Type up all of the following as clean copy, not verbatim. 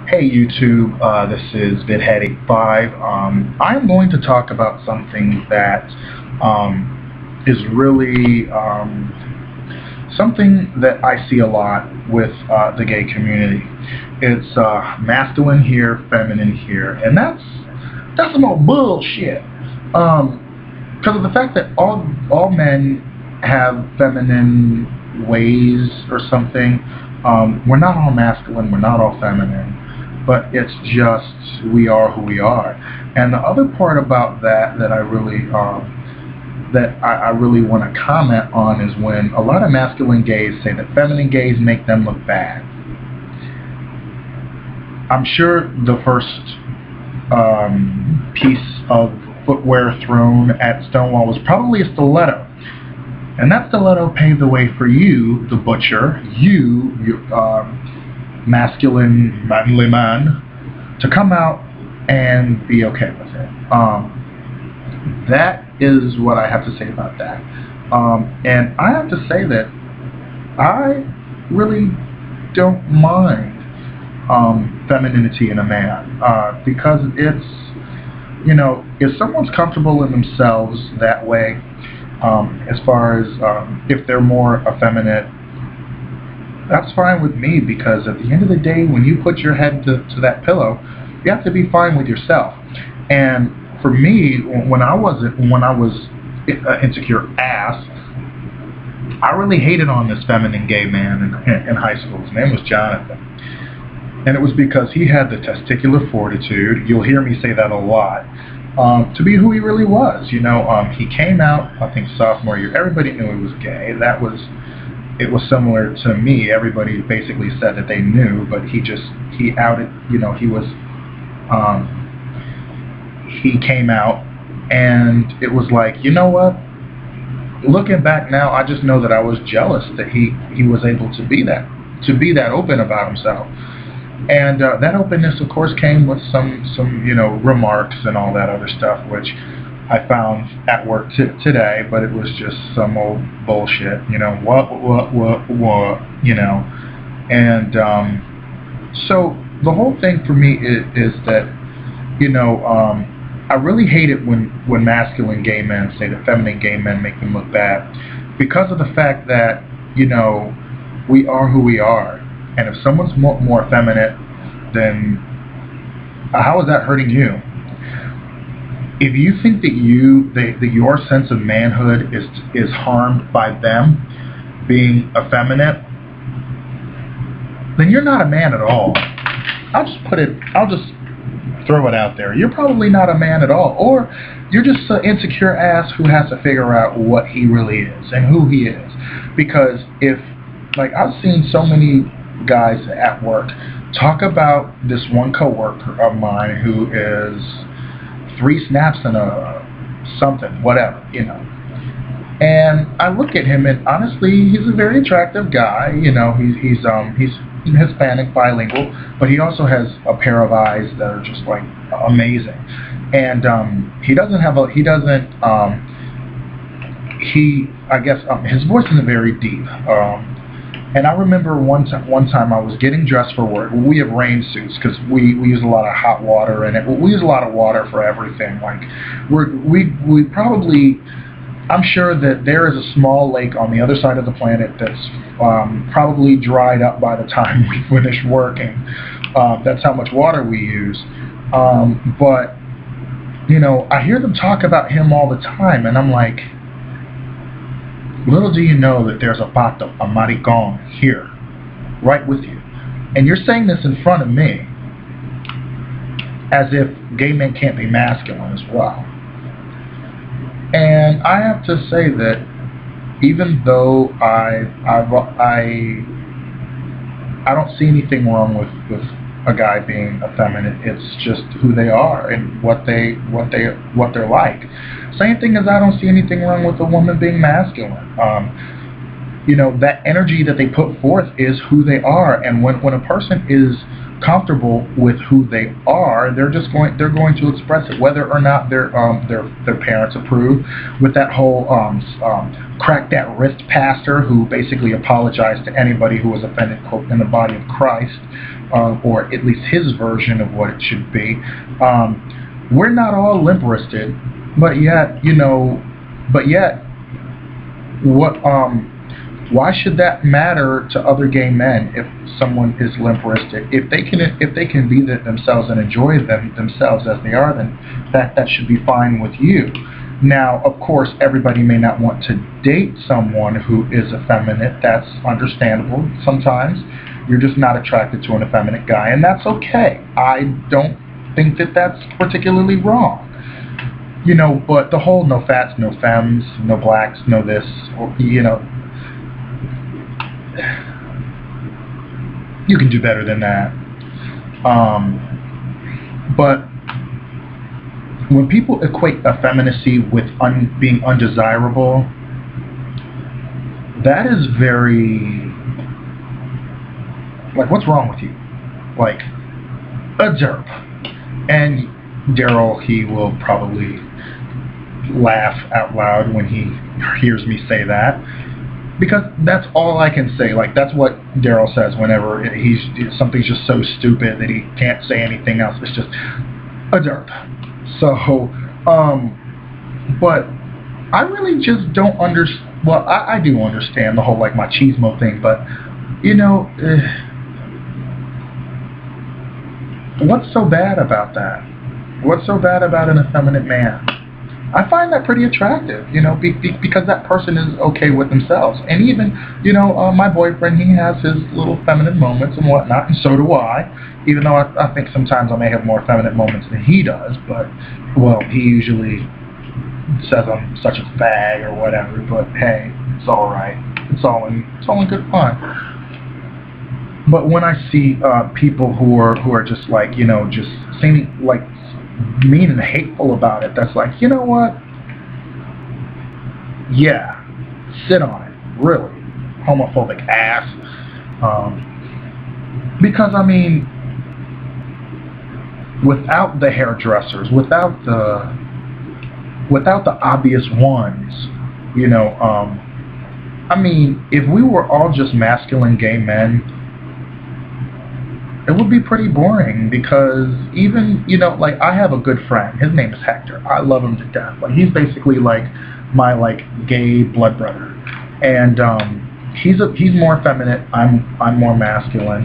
Hey YouTube, this is vidhead85. I'm going to talk about something that is really something that I see a lot with the gay community. It's masculine here, feminine here, and that's some old bullshit. Because of the fact that all men have feminine ways or something. We're not all masculine, we're not all feminine, but it's just we are who we are. And the other part about that I really I really want to comment on is when a lot of masculine gays say that feminine gays make them look bad. I'm sure the first piece of footwear thrown at Stonewall was probably a stiletto. And that stiletto paved the way for you, the butcher, you masculine, manly man, to come out and be okay with it. That is what I have to say about that. And I have to say that I really don't mind femininity in a man, because it's, you know, if someone's comfortable in themselves that way, as far as if they're more effeminate, that's fine with me, because at the end of the day, when you put your head to that pillow, you have to be fine with yourself. And for me, when I was insecure ass, I really hated on this feminine gay man in high school. His name was Jonathan. And it was because he had the testicular fortitude, you'll hear me say that a lot, to be who he really was. You know, he came out, I think, sophomore year. Everybody knew he was gay. It was similar to me. Everybody basically said that they knew, but he outed, you know, he came out, and it was like, you know what? Looking back now, I just know that I was jealous that he was able to be that open about himself. And that openness, of course, came with some you know, remarks and all that other stuff, which I found at work today, but it was just some old bullshit, you know, what, you know. And so the whole thing for me is that, you know, I really hate it when masculine gay men say that feminine gay men make them look bad, because of the fact that, you know, we are who we are. And if someone's more effeminate, then how is that hurting you? If you think that your sense of manhood is harmed by them being effeminate, then you're not a man at all. I'll just throw it out there. You're probably not a man at all, or you're just an insecure ass who has to figure out what he really is and who he is. Because if, like, I've seen so many guys at work talk about this one coworker of mine who is 3 snaps and a something, whatever, you know. And I look at him, and honestly, he's a very attractive guy. You know, he's Hispanic, bilingual, but he also has a pair of eyes that are just like amazing. And I guess his voice isn't very deep. And I remember one time I was getting dressed for work. We have rain suits because we use a lot of hot water in it. We use a lot of water for everything. Like we probably, I'm sure that there is a small lake on the other side of the planet that's probably dried up by the time we finish working. That's how much water we use. But you know, I hear them talk about him all the time, and I'm like, little do you know that there's a pato, a maricon, here, right with you. And you're saying this in front of me, as if gay men can't be masculine as well. And I have to say that even though I don't see anything wrong with a guy being effeminate, it's just who they are and what they're like. Same thing as I don't see anything wrong with a woman being masculine. You know, that energy that they put forth is who they are, and when a person is comfortable with who they are, they're going to express it, whether or not their parents approve. With that whole crack that wrist pastor who basically apologized to anybody who was offended, quote, in the body of Christ, or at least his version of what it should be. We're not all limp-wristed, but yet, what why should that matter to other gay men if someone is limp-wristed? If they can be themselves and enjoy themselves as they are, then that should be fine with you. Now, of course, everybody may not want to date someone who is effeminate. That's understandable. Sometimes you're just not attracted to an effeminate guy, and that's okay. I don't think that's particularly wrong. But the whole no fats, no femmes, no blacks, no this, or, you can do better than that. But when people equate effeminacy with being undesirable, that is very, like, what's wrong with you? Like, a derp. And Daryl, he will probably laugh out loud when he hears me say that, because that's all I can say. Like, that's what Daryl says whenever something's just so stupid that he can't say anything else. It's just a derp. So, but I really just don't understand. Well, I do understand the whole, like, machismo thing, but what's so bad about that? What's so bad about an effeminate man? I find that pretty attractive, because that person is okay with themselves. And even, my boyfriend, he has his little feminine moments and whatnot, and so do I. Even though I think sometimes I may have more feminine moments than he does, but, well, he usually says I'm such a fag or whatever, but hey, it's alright. It's all in good fun. But when I see people who are just like, just seeming like mean and hateful about it, that's like, you know what? Yeah, sit on it, really, homophobic ass. Because I mean, without the hairdressers, without the obvious ones, I mean, if we were all just masculine gay men, it would be pretty boring, because even, like, I have a good friend. His name is Hector. I love him to death. Like, he's basically like my, like, gay blood brother. And he's more effeminate. I'm more masculine.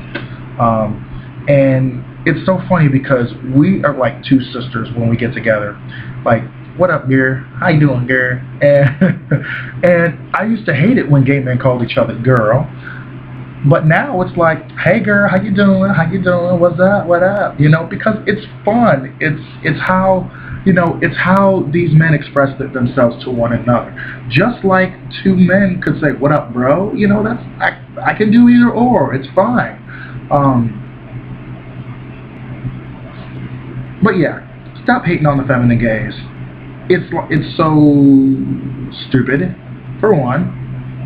And it's so funny because we are like two sisters when we get together. Like, what up, girl? How you doing, girl? And I used to hate it when gay men called each other girl. But now it's like, hey girl, how you doing? How you doing? What's up? What up? Because it's fun. It's how, it's how these men express themselves to one another. Just like two men could say, what up, bro? I can do either or. It's fine. But yeah, stop hating on the feminine gays. It's so stupid. For one,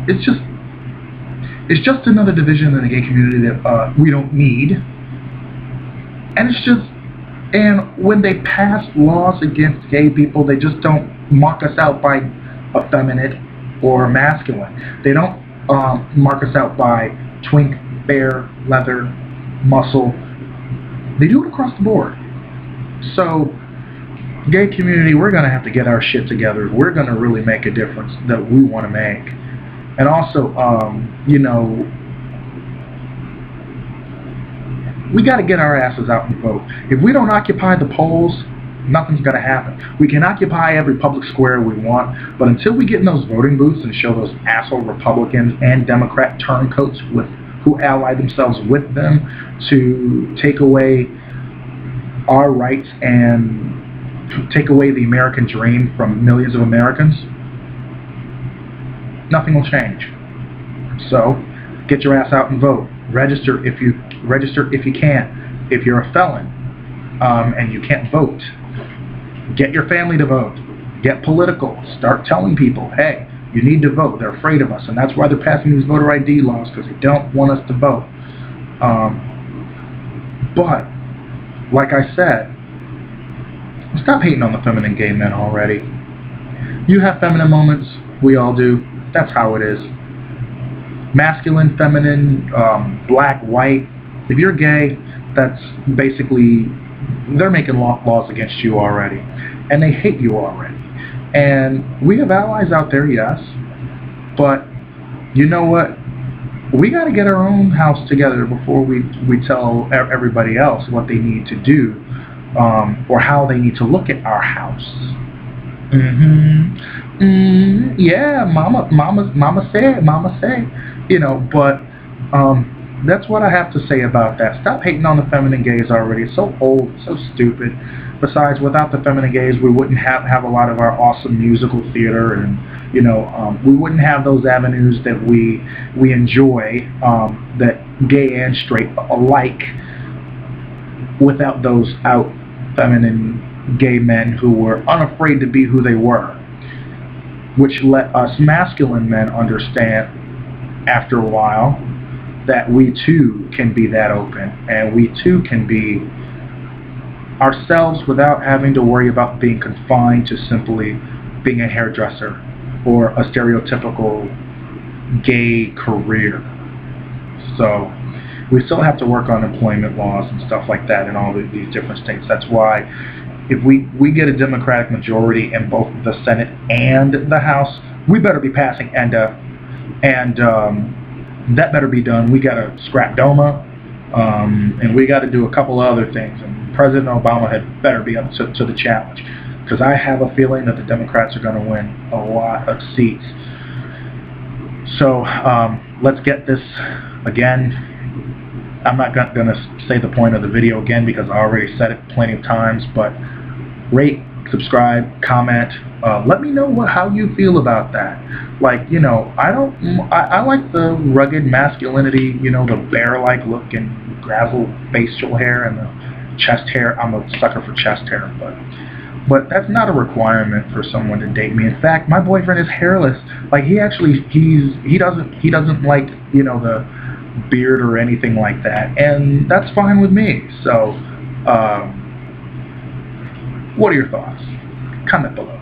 it's just another division in the gay community that we don't need. And and when they pass laws against gay people, they just don't mark us out by effeminate or masculine. They don't mark us out by twink, fair, leather, muscle. They do it across the board. So, gay community, we're going to have to get our shit together. We're going to really make a difference that we want to make. And also, we got to get our asses out and vote. If we don't occupy the polls, nothing's going to happen. We can occupy every public square we want, but until we get in those voting booths and show those asshole Republicans and Democrat turncoats who ally themselves with them to take away our rights and take away the American dream from millions of Americans, nothing will change. So, get your ass out and vote. Register if you can. If you're a felon and you can't vote, get your family to vote. Get political. Start telling people, hey, you need to vote. They're afraid of us, and that's why they're passing these voter ID laws, because they don't want us to vote. But, like I said, stop hating on the feminine gay men already. You have feminine moments, we all do. That's how it is. Masculine, feminine, black, white. If you're gay, that's basically, they're making laws against you already. And they hate you already. And we have allies out there, yes. But, you know what? We got to get our own house together before we tell everybody else what they need to do, or how they need to look at our house. Yeah, mama said, you know, but that's what I have to say about that. Stop hating on the feminine gays already. It's so old, so stupid. Besides, without the feminine gays, we wouldn't have a lot of our awesome musical theater, and you know, we wouldn't have those avenues that we enjoy, that gay and straight alike, without those out feminine gay men who were unafraid to be who they were, which let us masculine men understand after a while that we too can be that open, and we too can be ourselves without having to worry about being confined to simply being a hairdresser or a stereotypical gay career. So we still have to work on employment laws and stuff like that in all these different states. That's why if we get a Democratic majority in both the Senate and the House, we better be passing ENDA, and that better be done. We got to scrap DOMA, and we got to do a couple of other things. And President Obama had better be up to the challenge, because I have a feeling that the Democrats are going to win a lot of seats. So let's get this again. I'm not going to say the point of the video again because I already said it plenty of times, but rate, subscribe, comment. Let me know how you feel about that. Like, you know, I like the rugged masculinity, you know, the bear-like look and gravel facial hair and the chest hair. I'm a sucker for chest hair, but that's not a requirement for someone to date me. In fact, my boyfriend is hairless. Like, he doesn't like, you know, the beard or anything like that, and that's fine with me. So what are your thoughts? Comment below.